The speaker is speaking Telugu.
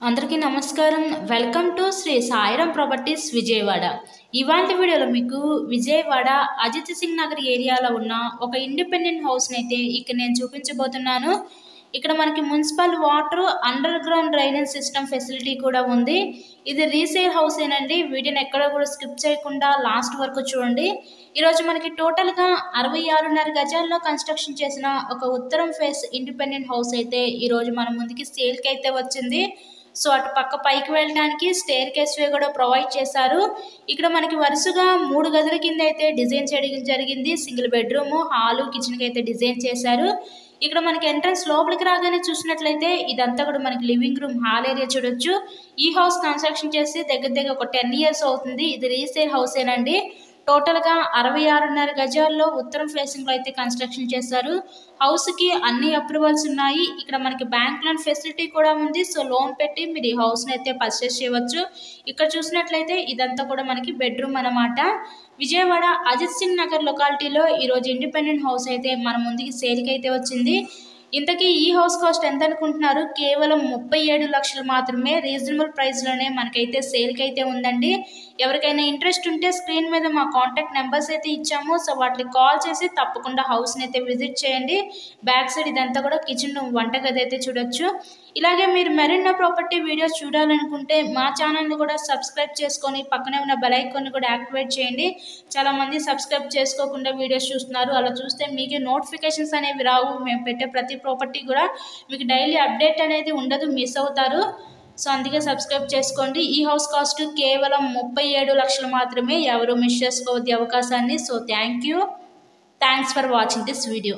అందరికీ నమస్కారం. Welcome to Shri Sairam properties Vijayawada. ఇవాల్టి వీడియోలో మీకు విజయవాడ అజిత్ సింగ్ నగర్ ఏరియాలో ఉన్న ఒక ఇండిపెండెంట్ హౌస్ని అయితే ఇక్కడ నేను చూపించబోతున్నాను. ఇక్కడ మనకి municipal water, under ground drainage system facility కూడా ఉంది. ఇది రీసేల్ హౌస్ ఏనండి. వీడియోని ఎక్కడ కూడా స్కిప్ చేయకుండా లాస్ట్ వరకు చూడండి. ఈరోజు మనకి టోటల్గా 66.5 గజాల్లో కన్స్ట్రక్షన్ చేసిన ఒక ఉత్తరం ఫేస్ ఇండిపెండెంట్ హౌస్ అయితే ఈరోజు మన ముందుకి సేల్కి అయితే వచ్చింది. సో అటు పక్క పైకి వెళ్ళడానికి స్టేర్ కేస్ వే కూడా ప్రొవైడ్ చేశారు. ఇక్కడ మనకి వరుసగా 3 గదుల కింద అయితే డిజైన్ చేయడం జరిగింది. సింగిల్ బెడ్రూమ్, హాలు, కిచెన్కి అయితే డిజైన్ చేశారు. ఇక్కడ మనకి ఎంట్రన్స్ లోపలికి రాగానే చూసినట్లయితే ఇదంతా కూడా మనకి లివింగ్ రూమ్, హాల్ ఏరియా చూడొచ్చు. ఈ హౌస్ కన్స్ట్రక్షన్ చేసి దగ్గర ఒక 10 ఇయర్స్ అవుతుంది. ఇది రీసేల్ హౌస్ ఏనండి. టోటల్గా 66.5 గజాల్లో ఉత్తరం ఫేసింగ్లో అయితే కన్స్ట్రక్షన్ చేశారు. హౌస్కి అన్ని అప్రూవల్స్ ఉన్నాయి. ఇక్కడ మనకి బ్యాంక్ లోన్ ఫెసిలిటీ కూడా ఉంది. సో లోన్ పెట్టి మీరు ఈ హౌస్ని అయితే పర్చేస్ చేయవచ్చు. ఇక్కడ చూసినట్లయితే ఇదంతా కూడా మనకి బెడ్రూమ్ అన్నమాట. విజయవాడ అజిత్ సింగ్ నగర్ లొకాలిటీలో ఈరోజు ఇండిపెండెంట్ హౌస్ అయితే మన ముందుకి సేల్కి అయితే వచ్చింది. ఇంతకీ ఈ హౌస్ కాస్ట్ ఎంత అనుకుంటున్నారు? కేవలం 37 లక్షలు మాత్రమే. రీజనబుల్ ప్రైస్లోనే మనకైతే సేల్కి అయితే ఉందండి. ఎవరికైనా ఇంట్రెస్ట్ ఉంటే స్క్రీన్ మీద మా కాంటాక్ట్ నెంబర్స్ అయితే ఇచ్చాము. సో వాటికి కాల్ చేసి తప్పకుండా హౌస్ని అయితే విజిట్ చేయండి. బ్యాక్ సైడ్ ఇదంతా కూడా కిచెన్, వంటగది అయితే చూడొచ్చు. ఇలాగే మీరు మరిన్న ప్రాపర్టీ వీడియోస్ చూడాలనుకుంటే మా ఛానల్ని కూడా సబ్స్క్రైబ్ చేసుకొని పక్కనే ఉన్న బెల్ ఐకాన్ని కూడా యాక్టివేట్ చేయండి. చాలామంది సబ్స్క్రైబ్ చేసుకోకుండా వీడియోస్ చూస్తున్నారు. అలా చూస్తే మీకే నోటిఫికేషన్స్ అనేవి రావు. మేము పెట్టే ప్రతి ప్రాపర్టీ కూడా మీకు డైలీ అప్డేట్ అనేది ఉండదు, మిస్ అవుతారు. సో అందుకే సబ్స్క్రైబ్ చేసుకోండి. ఈ హౌస్ కాస్ట్ కేవలం 37 లక్షలు మాత్రమే. ఎవరు మిస్ చేసుకోవద్దు అవకాశాన్ని. So thanks for watching this video.